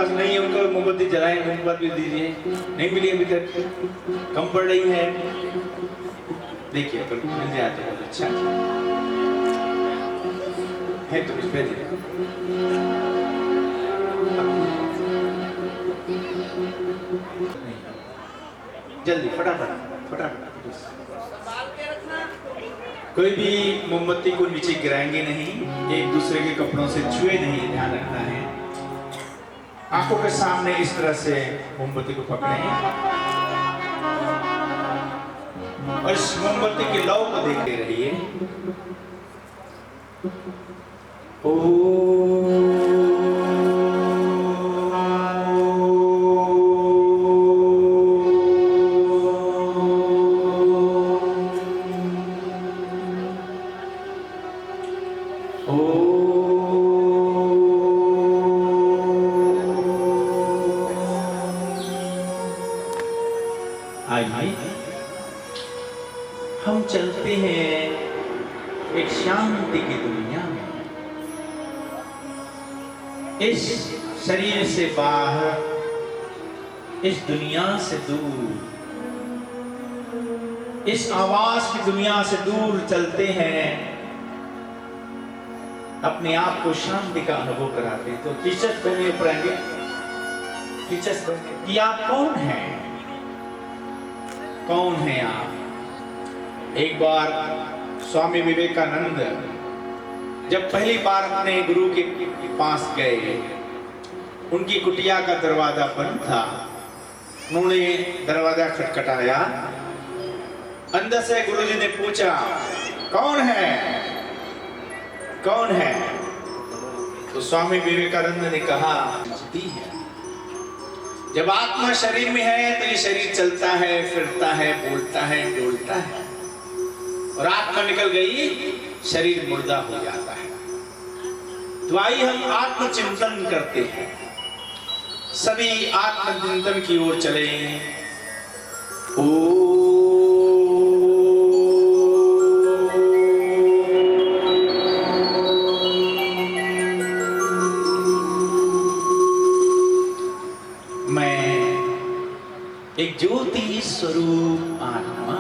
पास नहीं है उनको मोमबत्ती जलाएं, मोमबत्ती दीजिए। नहीं मिली अभी तक, कम पड़ रही है। देखिए अगर मिल जाए तो बहुत अच्छा है। तो कुछ भेजिए, जल्दी फटाफट फटाफट। कोई भी मोमबत्ती को नीचे गिराएंगे नहीं, एक दूसरे के कपड़ों से छुए नहीं, ध्यान रखना है। आंखों के सामने इस तरह से मोमबत्ती को पकड़ें और इस मोमबत्ती के लौ को देखते रहिए। आइए हम चलते हैं एक शांति की दुनिया में। इस शरीर से बाहर, इस दुनिया से दूर, इस आवाज की दुनिया से दूर चलते हैं, अपने आप को शांति का अनुभव कराते। तो टीचर्स बने पढ़ेंगे, टीचर्स बने कि आप कौन हैं, कौन हैं आप। एक बार स्वामी विवेकानंद जब पहली बार अपने गुरु के पास गए, उनकी कुटिया का दरवाजा बंद था। उन्होंने दरवाजा खटखटाया, अंदर से गुरुजी ने पूछा कौन है, कौन है। तो स्वामी विवेकानंद ने कहा है। जब आत्मा शरीर में है तो ये शरीर चलता है, फिरता है, बोलता है, डोलता है, और आत्मा निकल गई, शरीर मुर्दा हो जाता है। तो आइए हम आत्मचिंतन करते हैं, सभी आत्मचिंतन की ओर चले। एक ज्योति स्वरूप आत्मा,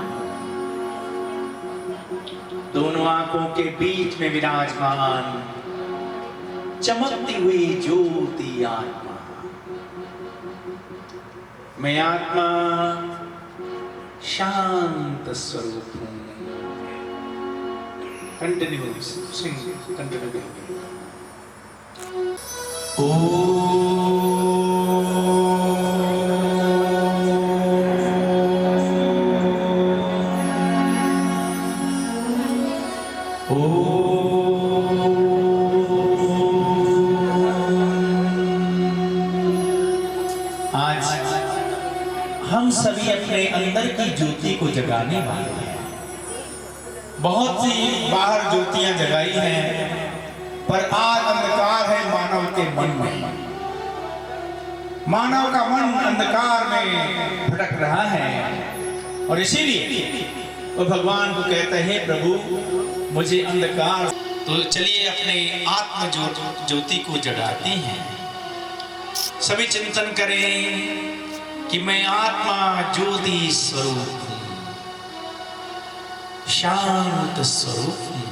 दोनों आंखों के बीच में विराजमान चमकती हुई ज्योति आत्मा। मैं आत्मा शांत स्वरूप हूं। कंटिन्यू सिंग, कंटिन्यू। आज हम सभी अपने अंदर की ज्योति को जगाने वाले हैं। बहुत सी बाहर ज्योतियां जगाई हैं, पर आज अंधकार है मानव के मन में। मानव का मन अंधकार में भटक रहा है, और इसीलिए वो भगवान को कहते हैं प्रभु मुझे अंधकार। तो चलिए अपने आत्म ज्योति को जगाते हैं। सभी चिंतन करें कि मैं आत्मा ज्योति स्वरूप हूं, शांत स्वरूप हूं।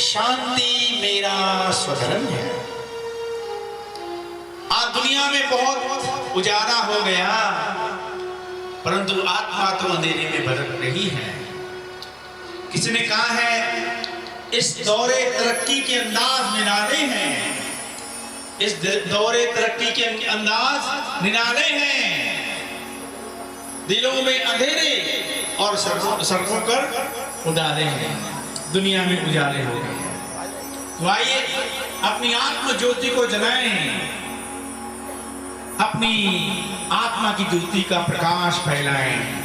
शांति मेरा स्वधर्म है। आज दुनिया में बहुत उजाला हो गया, परंतु आत्मा तो अंधेरे में भटक रही है। किसी ने कहा है इस दौरे तरक्की के अंदाज निराले हैं, इस दौरे तरक्की के अंदाज निराले हैं। दिलों में अंधेरे और सड़कों पर उजाले हैं, दुनिया में उजाले हो गए। तो आइए अपनी आत्म ज्योति को जलाएं, अपनी आत्मा की ज्योति का प्रकाश फैलाएं।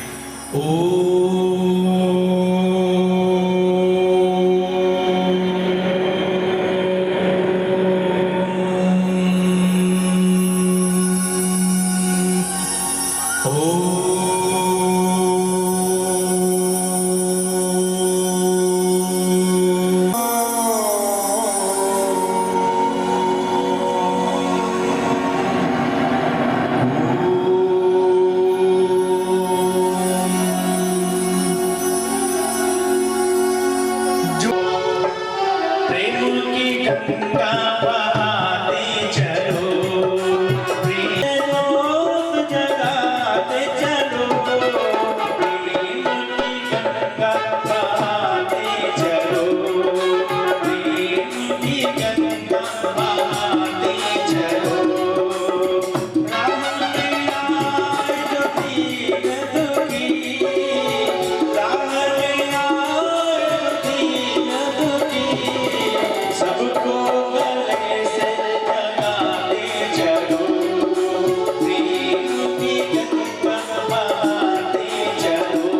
प्रेम की गंगा बहाते चलो, प्रेम जगाते चलो, प्रेम की गंगा बहाते चलो, प्रेम की गंगा बहाते चलो। राह में आए जो दीन दुखी, राह में आए जो दीन दुखी, सबको गले से लगाते चलो, प्रेम की गंगा बहाते चलो।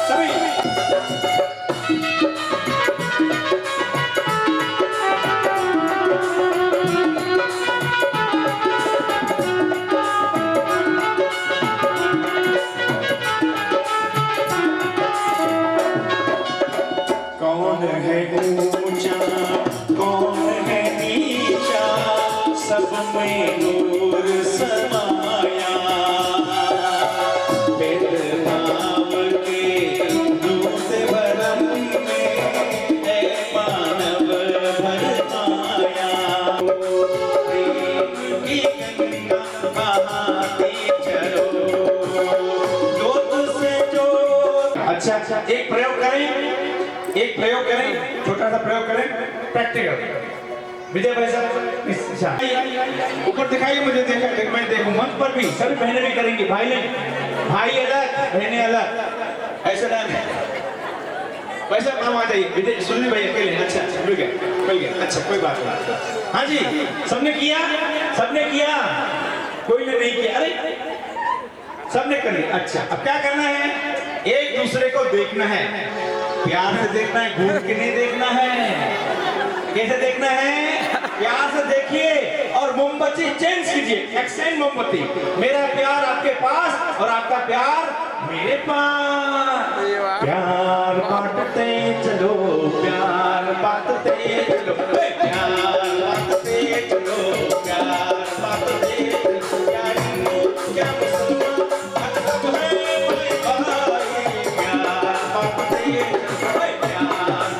सभी कौन है ऊंचा कौन है नीचा, सब में नूर समाया, भेदभाव के दूत भरम में है मानव भरमाया, प्रेम की गंगा बहाते चलो, जोत से जो। अच्छा, एक प्रयोग करें, एक प्रयोग करें, छोटा सा प्रयोग करें, प्रैक्टिकल। विजय भाई साहब ऊपर दिखाइए मुझे, मैं देखूं मंच पर भी सभी बहनें भी करेंगी, भाई नहीं, भाई अलग बहनें अलग, ऐसा ना वैसा काम आ जाइए। विजय सुनिए भाई अकेले, अच्छा मिल गया, अच्छा कोई बात नहीं। हाँ जी, सबने किया, सबने किया, कोई ने नहीं किया, अरे सबने कर लिया। अच्छा अब क्या करना है, एक दूसरे को देखना है, प्यार से देखना है, घूर के नहीं देखना है। कैसे देखना है, प्यार से देखिए और मोमबत्ती चेंज कीजिए, एक्सचेंज मोमबत्ती, मेरा प्यार आपके पास और आपका प्यार मेरे पास। प्यार बांटते चलो, प्यार बांटते चलो, प्यार बांटते चलो, प्यार बांटते चलो, क्या हिंदू क्या मुसलमान सब है भाई भाई, प्यार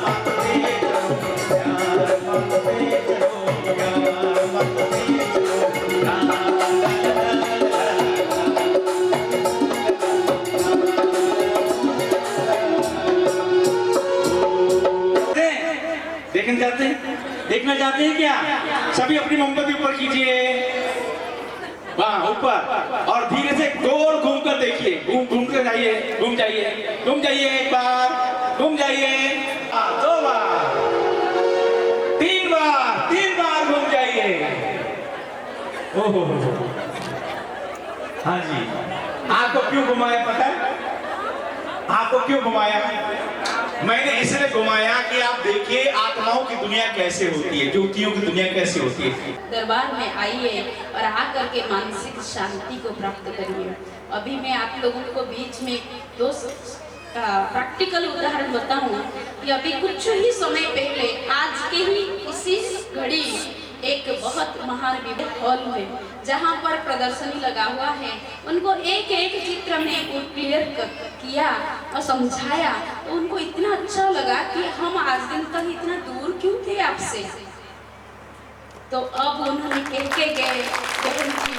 बांटते चलो, प्यार बांटते चलो, प्यार बांटते चलो, प्यार बांटते चलो, देखना चाहते हैं, देखना चाहते हैं क्या? सभी अपनी मोमबत्ती ऊपर कीजिए, वहाँ ऊपर, और धीरे से गोल घूम कर देखिए, घूम कर जाइए, घूम जाइए, घूम जाइए, एक बार घूम जाइए, 2 बार, 3 बार घूम जाइए। ओहो, हाँ जी, आपको क्यों घुमाया पता है? आपको क्यों घुमाया? मैंने इसलिए घुमाया कि आप देखिए आत्माओं की दुनिया कैसे होती है, ज्योतियों की दुनिया कैसे होती है। दरबार में आइए और आकर के मानसिक शांति को प्राप्त करिए। अभी मैं आप लोगों को बीच में 2 प्रैक्टिकल उदाहरण बताऊं कि अभी कुछ ही समय पहले आज के ही इसी घड़ी एक बहुत महान विवेक हॉल में जहाँ पर प्रदर्शनी लगा हुआ है, उनको एक एक चित्र में क्लियर किया और समझाया, तो उनको इतना अच्छा लगा कि हम आज दिन तक इतना दूर क्यों थे आपसे। तो अब उन्होंने कह के गए, बहन जी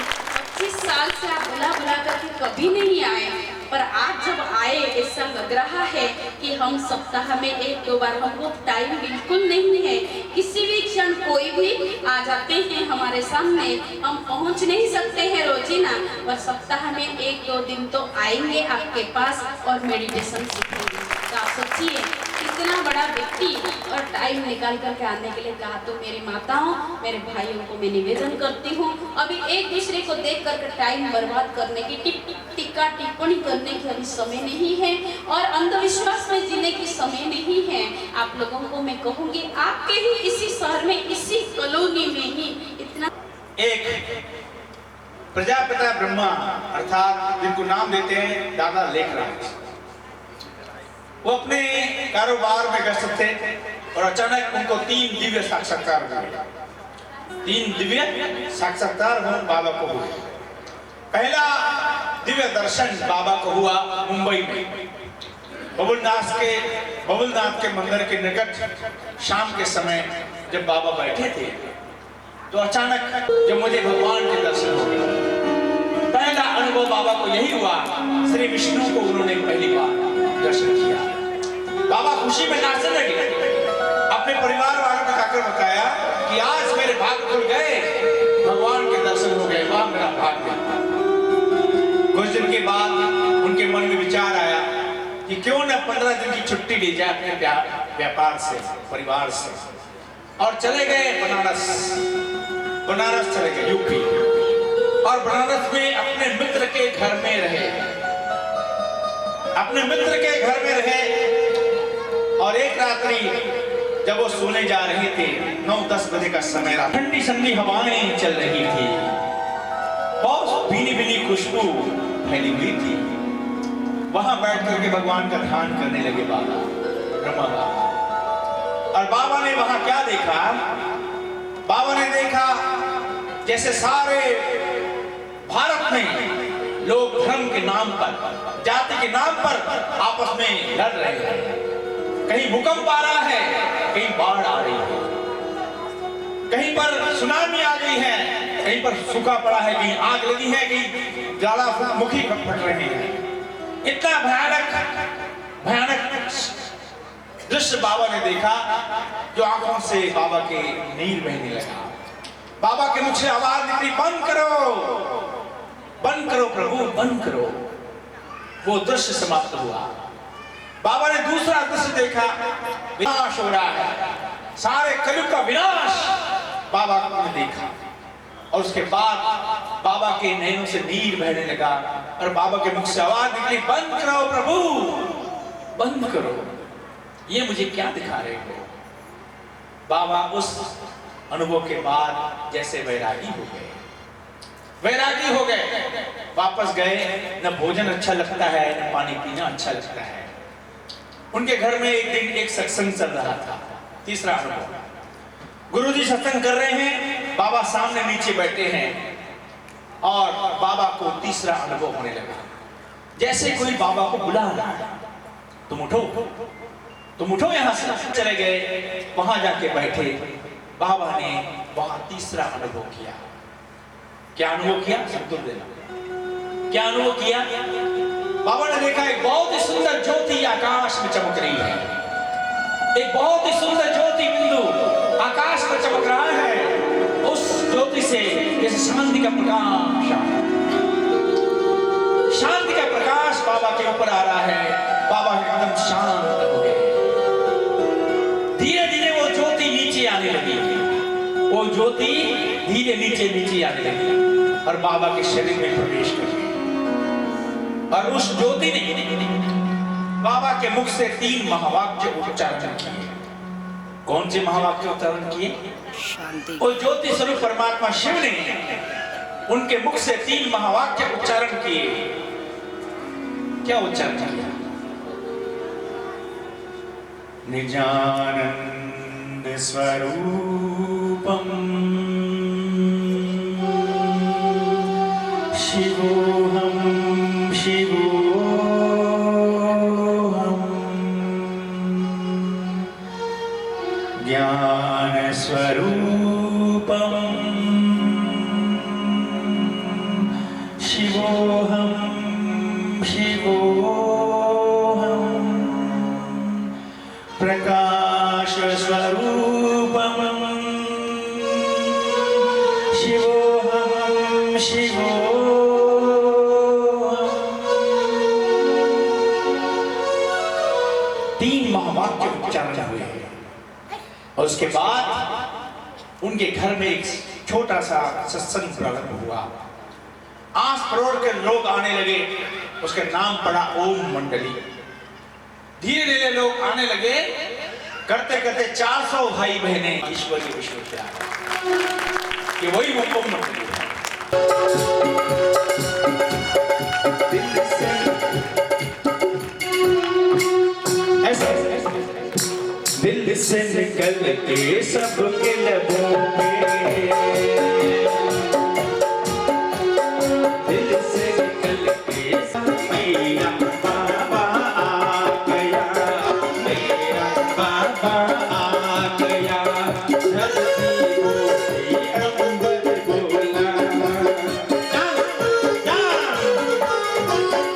25 साल से आप बुला बुला करके कभी नहीं आए, पर आज जब आए ऐसा लग रहा है कि हम सप्ताह में 1-2 बार, हमको टाइम बिल्कुल नहीं है, किसी भी क्षण कोई भी आ जाते हैं हमारे सामने, हम पहुंच नहीं सकते हैं रोजीना, पर सप्ताह में 1-2 दिन तो आएंगे आपके पास और मेडिटेशन सीखेंगे। तो आप सोचिए इतना बड़ा व्यक्ति और टाइम निकाल करके आने के लिए कहा। तो मेरी माताओं, मेरे भाइयों को मैं निवेदन करती हूँ, अभी एक दूसरे को देख करके टाइम बर्बाद करने की, टिक्का टिप्पणी करने की अभी समय नहीं है, और अंधविश्वास में जीने की समय नहीं है। आप लोगों को मैं कहूँगी, आपके ही इसी शहर में, इसी कॉलोनी में ही इतना एक प्रजापिता ब्रह्मा अर्थात जिनको नाम देते हैं दादा लेखराज, वो अपने कारोबार में व्यस्त थे और अचानक उनको 3 दिव्य साक्षात्कार हुए। 3 दिव्य साक्षात्कार बाबा को हुए। पहला दिव्य दर्शन बाबा को हुआ मुंबई में, बबुलनाथ के मंदिर के निकट शाम के समय जब बाबा बैठे थे तो अचानक जब मुझे भगवान के दर्शन हो गए। पहला अनुभव बाबा को यही हुआ, श्री विष्णु को उन्होंने पहली बार दर्शन किया। बाबा खुशी में नाचने लगे, अपने परिवार वालों को जाकर बताया कि आज मेरे भाग्य खुल गए, भगवान के दर्शन हो गए, वाह मेरा भाग्य। कुछ दिन के बाद उनके मन में विचार आया कि क्यों न 15 दिन की छुट्टी ली जाए अपने व्यापार से, परिवार से, और चले गए बनारस चले गए, यूपी। और बनारस में अपने मित्र के घर में रहे, और एक रात्रि जब वो सोने जा रहे थे, 9-10 बजे का समय रहा, ठंडी ठंडी हवाएं चल रही थी, बहुत भीनी भीनी खुशबू फैली हुई थी। वहां बैठ करके भगवान का ध्यान करने लगे बाबा, ब्रह्मा बाबा। और बाबा ने वहां क्या देखा? बाबा ने देखा जैसे सारे भारत में लोग धर्म के नाम पर, जाति के नाम पर आपस में लड़ रहे हैं। कहीं भूकंप आ रहा है, कहीं बाढ़ आ रही है, कहीं पर सुनामी आ गई है, कहीं पर सूखा पड़ा है, कहीं आग लगी है, कहीं ज्वालामुखी फट रहे हैं। इतना भयानक दृश्य बाबा ने देखा जो आंखों से बाबा के नीर बहने लगा। बाबा के मुख से आवाज निकली, बंद करो प्रभु, बंद करो। वो दृश्य समाप्त हुआ। बाबा ने दूसरा दृश्य देखा, विनाश हो रहा है, सारे कलयुग का विनाश बाबा ने देखा। और उसके बाद बाबा के नैनों से नीर बहने लगा और बाबा के मुख से आवाज निकली, बंद करो प्रभु, बंद करो, ये मुझे क्या दिखा रहे हो? बाबा उस अनुभव के बाद जैसे वैरागी हो गए, वापस गए। न भोजन अच्छा लगता है, न पानी पीना अच्छा लगता है। उनके घर में एक दिन एक सत्संग चल रहा था। तीसरा अनुभव, गुरुजी सत्संग कर रहे हैं, बाबा सामने नीचे बैठे हैं और बाबा को तीसरा अनुभव होने लगा, जैसे कोई बाबा को बुला रहा है, तुम उठो यहां से। चले गए, वहां जाके बैठे। बाबा ने वहां तीसरा अनुभव किया। क्या अनुभव किया? संतुल देना। क्या अनुभव किया? बाबा ने देखा एक बहुत ही सुंदर ज्योति आकाश में चमक रही है। एक बहुत ही सुंदर ज्योति बिंदु आकाश में चमक रहा है। उस ज्योति से जैसे शांति का प्रकाश, शांति का प्रकाश बाबा के ऊपर आ रहा है। बाबा एकदम शांत हो गए। धीरे धीरे वो ज्योति नीचे आने लगी, वो ज्योति धीरे नीचे आने लगी और बाबा के शरीर में प्रवेश कर गई। और उस ज्योति ने बाबा के मुख से 3 महावाक्य उच्चारण किए। कौन से महावाक्य उच्चारण किए? शांति। और ज्योति स्वरूप परमात्मा शिव ने उनके मुख से 3 महावाक्य उच्चारण किए। क्या उच्चारण किया? निजानंद स्वरूपम शिवोहम शिवोहम ज्ञान स्वरूपम शिवोहम शिवोहम प्रकाश स्वरूपम शिवोहम शिवोहम। तीन महावाक्य उच्चारण हुए और उसके बाद उनके घर में एक छोटा सा सत्संग प्रारंभ हुआ। आस पड़ोस के लोग आने लगे। उसका नाम पड़ा ओम मंडली। धीरे धीरे लोग आने लगे। करते करते 400 भाई बहने ईश्वरीय विश्वविद्यालय, ये वही ओम मंडली है। दिल से निकलते सबके लबों पे, दिल से निकलते सब मेरा बाबा आ गया। गया धरती बोली अंबर बोला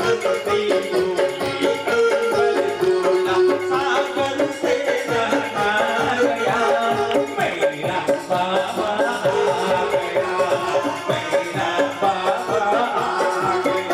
धरती बोली अंबर बोला सागर से नहा गया मेरा बाबा आ गया मेरा बाबा आ गया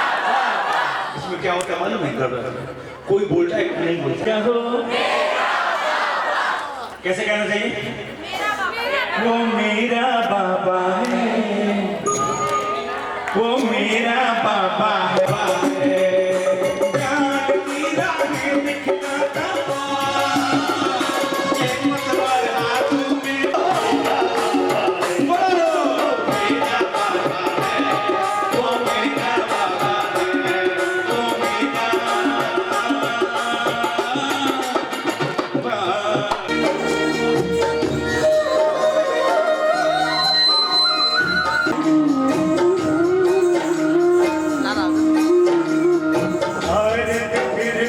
इसमें क्या होता है मालूम है? कोई बोलता है कोई नहीं बोलता। क्या हो कैसे कहना चाहिए? वो मेरा बाबा है वो मेरा बाबा है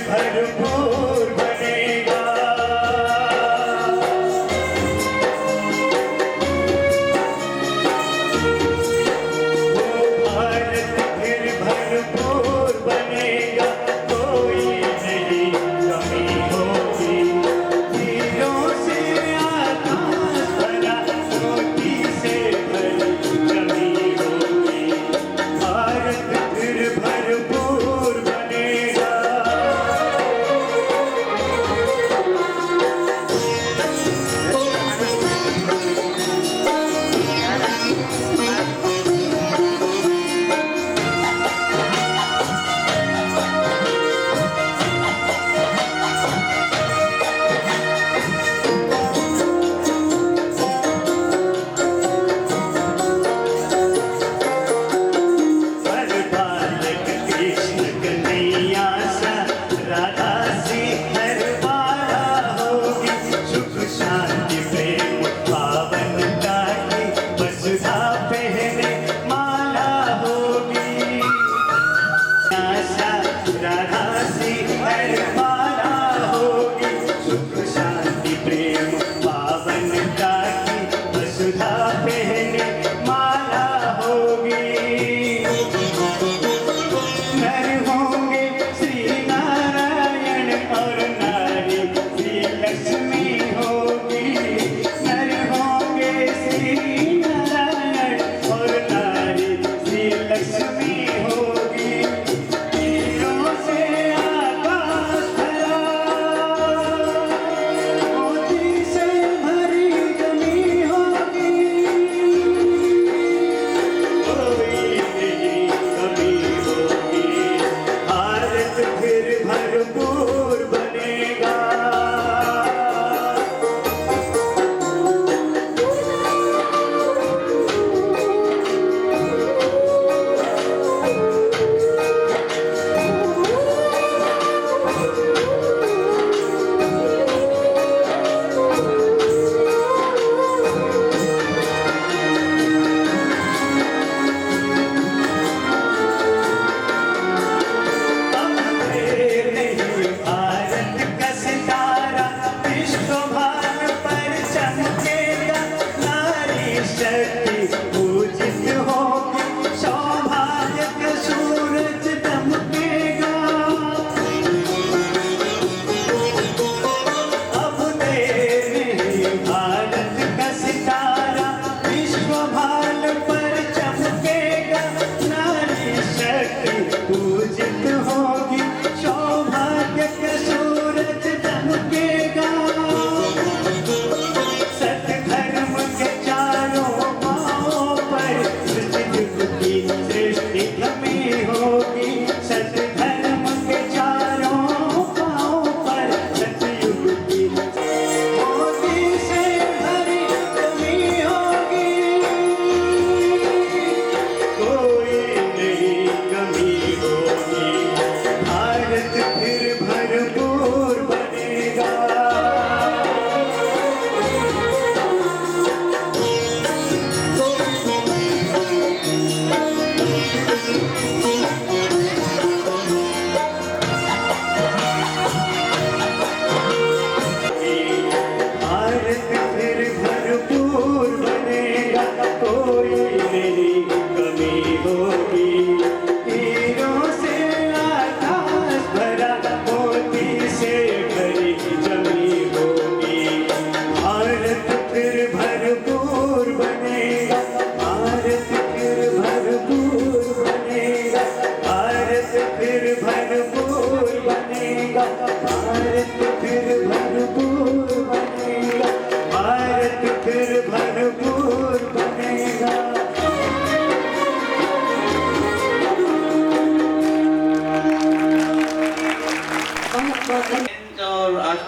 भरपूर बनेगा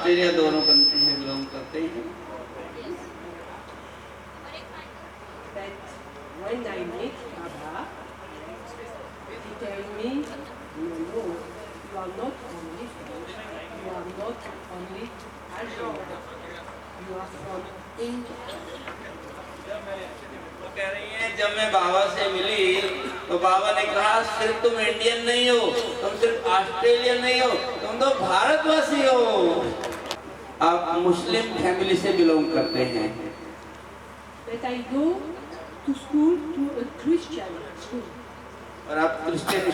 ऑस्ट्रेलिया दोनों कंट्री से बिलोंग करते हैं। That when I met Baba, he told me, no, you are not only French, you are not only Algerian, you are from India. वो कह रही हैं जब मैं बाबा से मिली तो बाबा ने कहा सिर्फ तुम इंडियन नहीं हो, तुम सिर्फ ऑस्ट्रेलियन नहीं हो, तुम तो भारतवासी हो। आप मुस्लिम फैमिली से बिलोंग करते हैं। But I go to school, to a Christian school. और आप Christian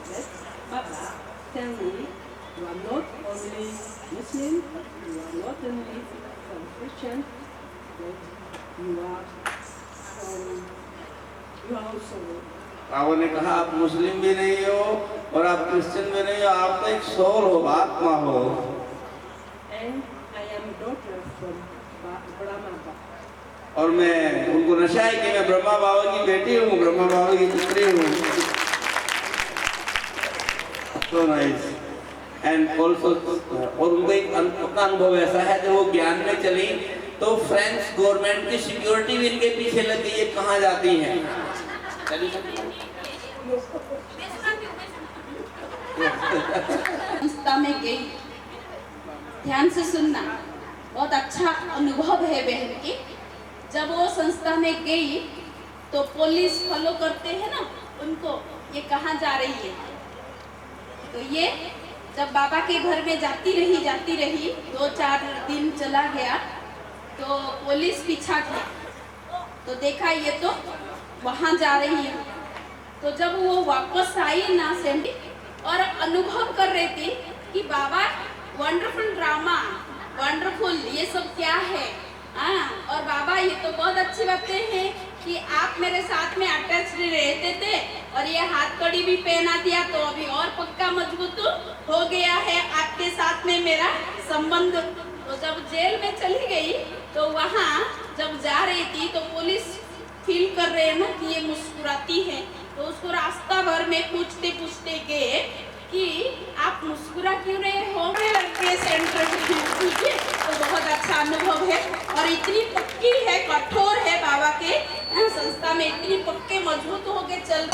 But Baba tell me, you are not only Muslim, you are not only from Christian, but you are also. बाबा ने कहा आप मुस्लिम भी नहीं हो और आप क्रिश्चियन भी नहीं हो, आप तो एक सोल हो, आत्मा हो। And I am daughter from Brahma Baba. और मैं उनको नशा है कि मैं ब्रह्मा बाबा की बेटी हूँ, ब्रह्मा बाबा की पुत्री हूँ। So nice. And also और उनको एक अपना अनुभव ऐसा है जब वो ज्ञान में चली तो फ्रेंच गवर्नमेंट की सिक्योरिटी भी इनके पीछे लगी, ये कहाँ जाती हैं? संस्था में गई, ध्यान से सुनना, बहुत अच्छा अनुभव है बहन की। जब वो संस्था में गई तो पुलिस फॉलो करते हैं ना उनको, ये कहाँ जा रही है। तो ये जब बाबा के घर में जाती रही 2-4 दिन चला गया तो पुलिस पीछा की तो देखा ये तो वहाँ जा रही है। तो जब वो वापस आई ना सेंडी और अनुभव कर रही थी कि बाबा वंडरफुल ड्रामा, वंडरफुल ये सब क्या है। और बाबा ये तो बहुत अच्छी बातें हैं कि आप मेरे साथ में अटैच रहते थे और ये हाथ कड़ी भी पहना दिया तो अभी और पक्का मजबूत हो गया है आपके साथ में मेरा संबंध। तो जब जेल में चली गई तो वहाँ जब जा रही थी तो पुलिस फील कर रहे हैं ना कि ये मुस्कुराती है, तो उसको रास्ता भर में पूछते गए कि आप मुस्कुरा क्यों रहे हो सेंटर में। तो बहुत अच्छा अनुभव है और इतनी पक्की है, कठोर है बाबा के संस्था में, इतनी पक्के मजबूत हो के चल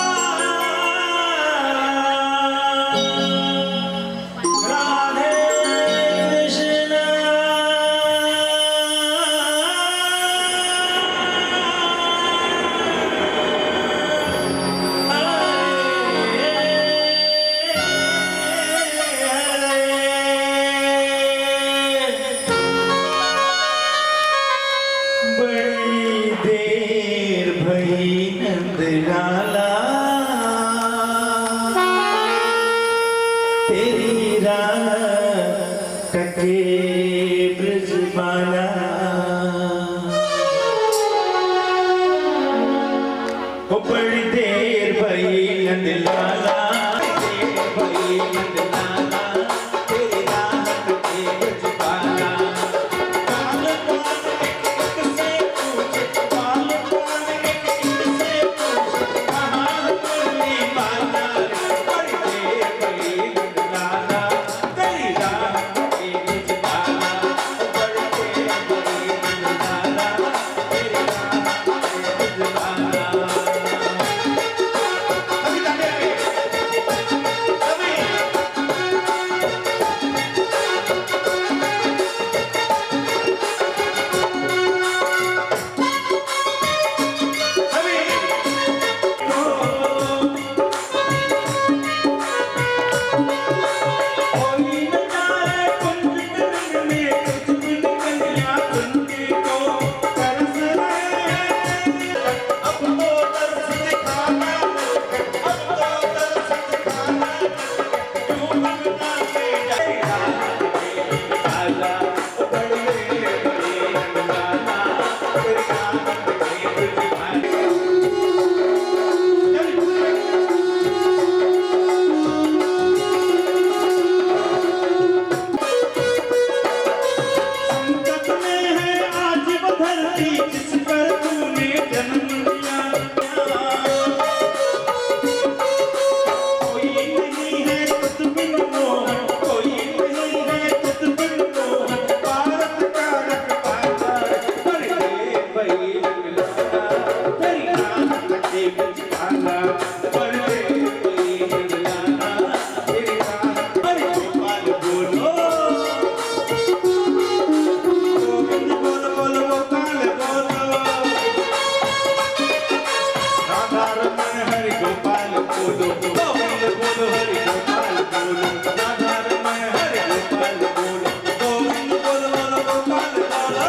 बोलो गोविंद बोलो हरि गोपाल बोलो राधा रमण हरि गोपाल बोलो गोविंद बोलो बोलो गोपाल बोलो।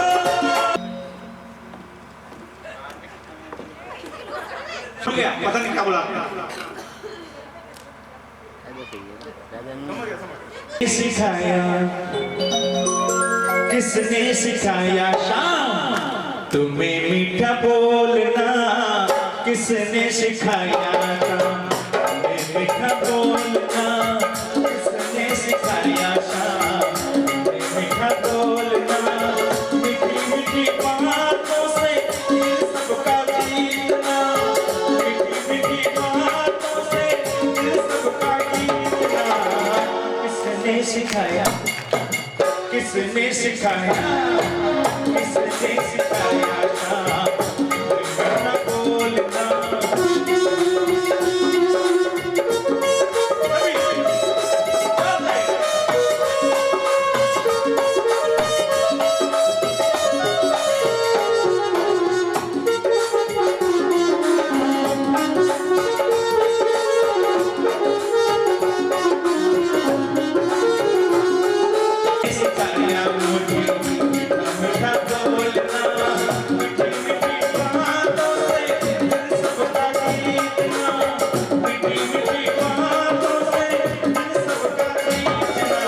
सुन गया, पता नहीं क्या बोला। सिखाया किसने सिखाया शाम तुम्हें मीठा बोलना, किसने सिखाया शाम तुम्हें मीठा बोलना, किसने सिखाया शाम तुम्हें मीठा बोलना, मीठी मीठी बातों से दिल सबका जीतना, मीठी मीठी बातों से दिल सबका जीतना, किसने सिखाया किसने सिखाया किसने सिखाया शाम मीठा बोलना। सिखाया मुझे मीठा बोलना, मीठी मीठी बातों से दिल सबका जीतना, मीठी मीठी बातों से दिल सबका जीतना।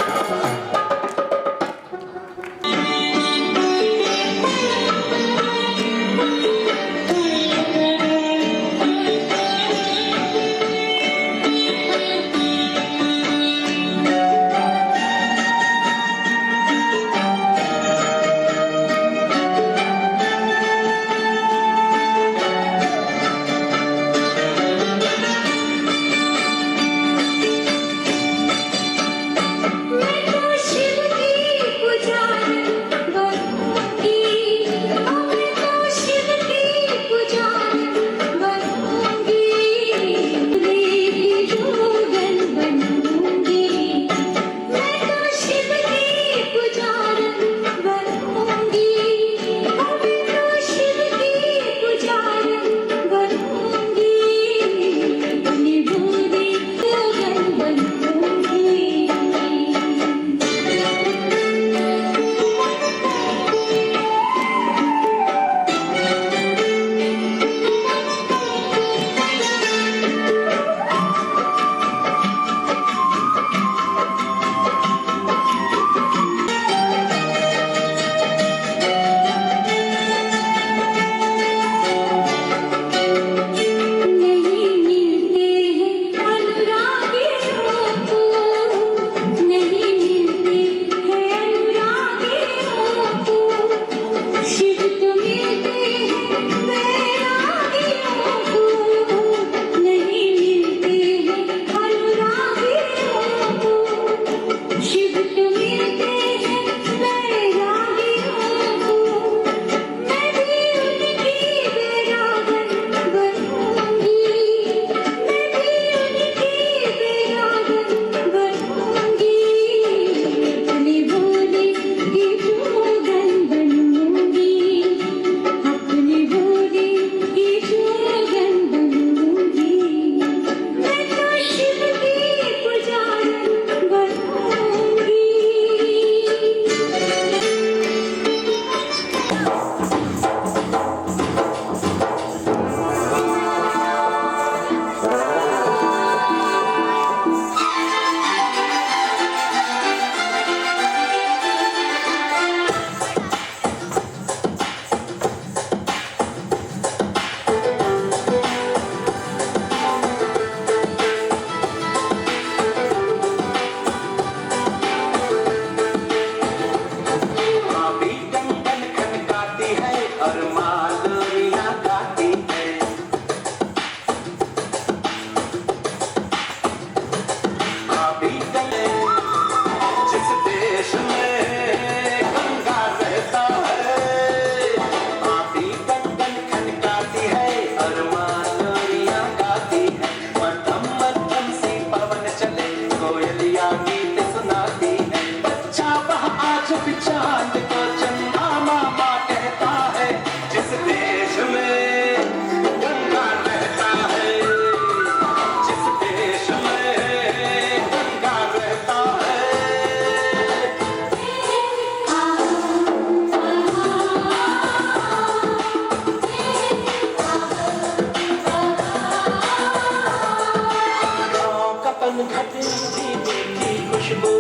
घट थी मीठी खुशबू,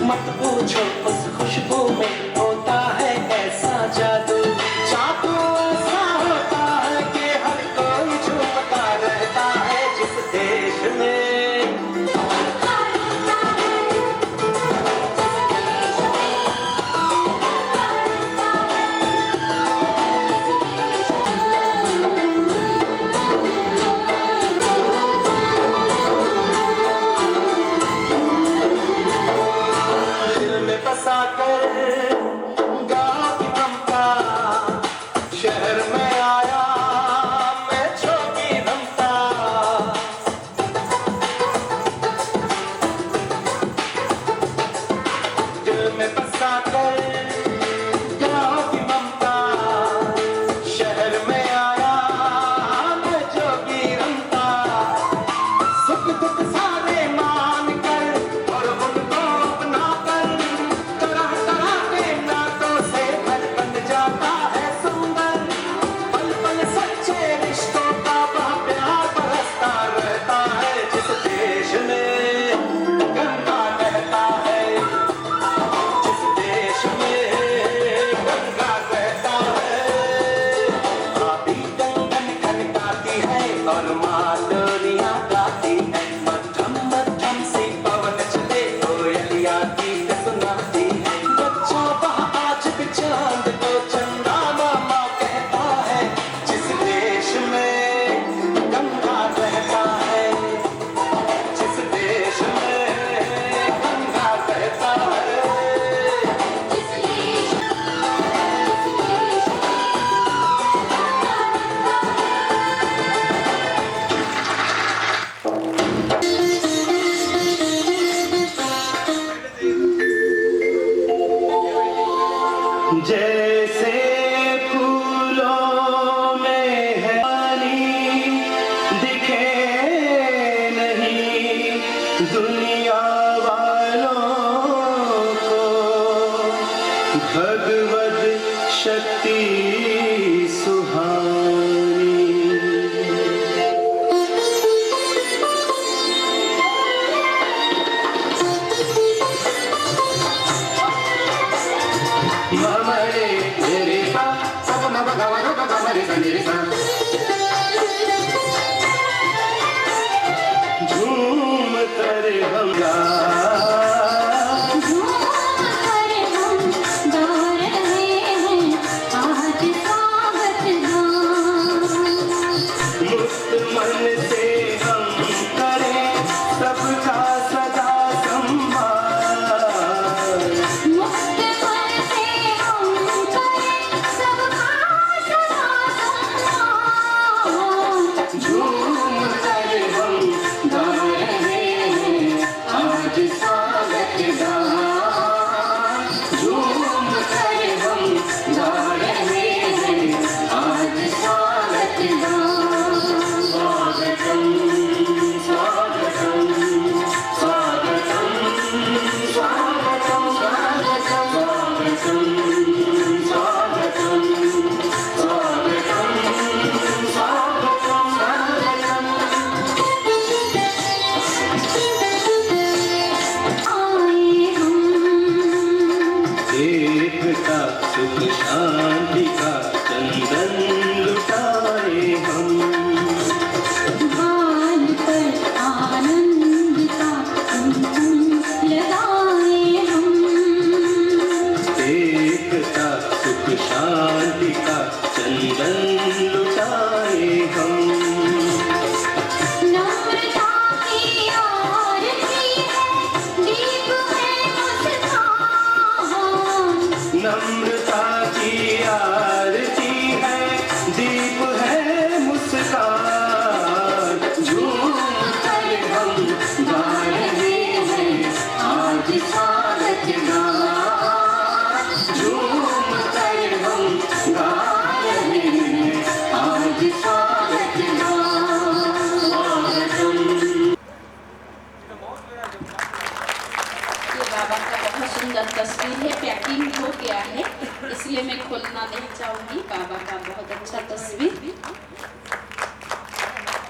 मत पूछो उस खुशबू में होता है ऐसा जादू। जादू ऐसा होता है कि हर कोई झूमता रहता है जिस देश में। गाँव की ममता शहर में आया मैं छोटी रमता। दिल में बसा कर गाँव की ममता शहर में आया मैं जोगी रमता। सुख दुख सारे मान कर और उनको अपना कर तरह तरह के नातों से घर बन जाता है सुंदर। पल पल सच्चे रिश्तों का प्यार बरसता रहता है जिस देश में गंगा बहता है। जिस देश में गंगा बहता है। भाभी कंगन खनकाती है और मालोरियां गाती है। मध्यम मध्यम सी पवन चले कोयलिया गीत सुनाती है। बच्चों वहाँ आज भी चांद को चंदा मामा कहता है जिस देश में गंगा बहता है। जिस देश में गंगा बहता है। जैसे फूलों में है पानी दिखे नहीं दुनिया वालों को। भगवत शक्ति सुहानी। ममरे मेरे पा सब मम गवरो गमरे सनेरे सा। झूम कर हम मुक्त मन से हम करें सबका सदा सम्मान। झूम कर हम गा रहे हैं आज स्वागत गान। झूम कर हम गा रहे हैं आज स्वागत गान। स्वागतम स्वागतम स्वागतम स्वागतम स्वागतम स्वागतम स्वागतम एकता सुख शांति का चंदन लुटाए हम। एकता सुख शांति का चंदन लुटाए हम। नम्रता की आरती है दीप है मुस्कान। झूम कर हम गा रहे हैं आज स्वागत गान। झूम कर हम गा रहे हैं आज स्वागत गान। ये बाबा का बहुत सुंदर तस्वीर है, पैकिंग हो गया है इसलिए मैं खोलना नहीं चाहूंगी। बाबा का बहुत अच्छा तस्वीर।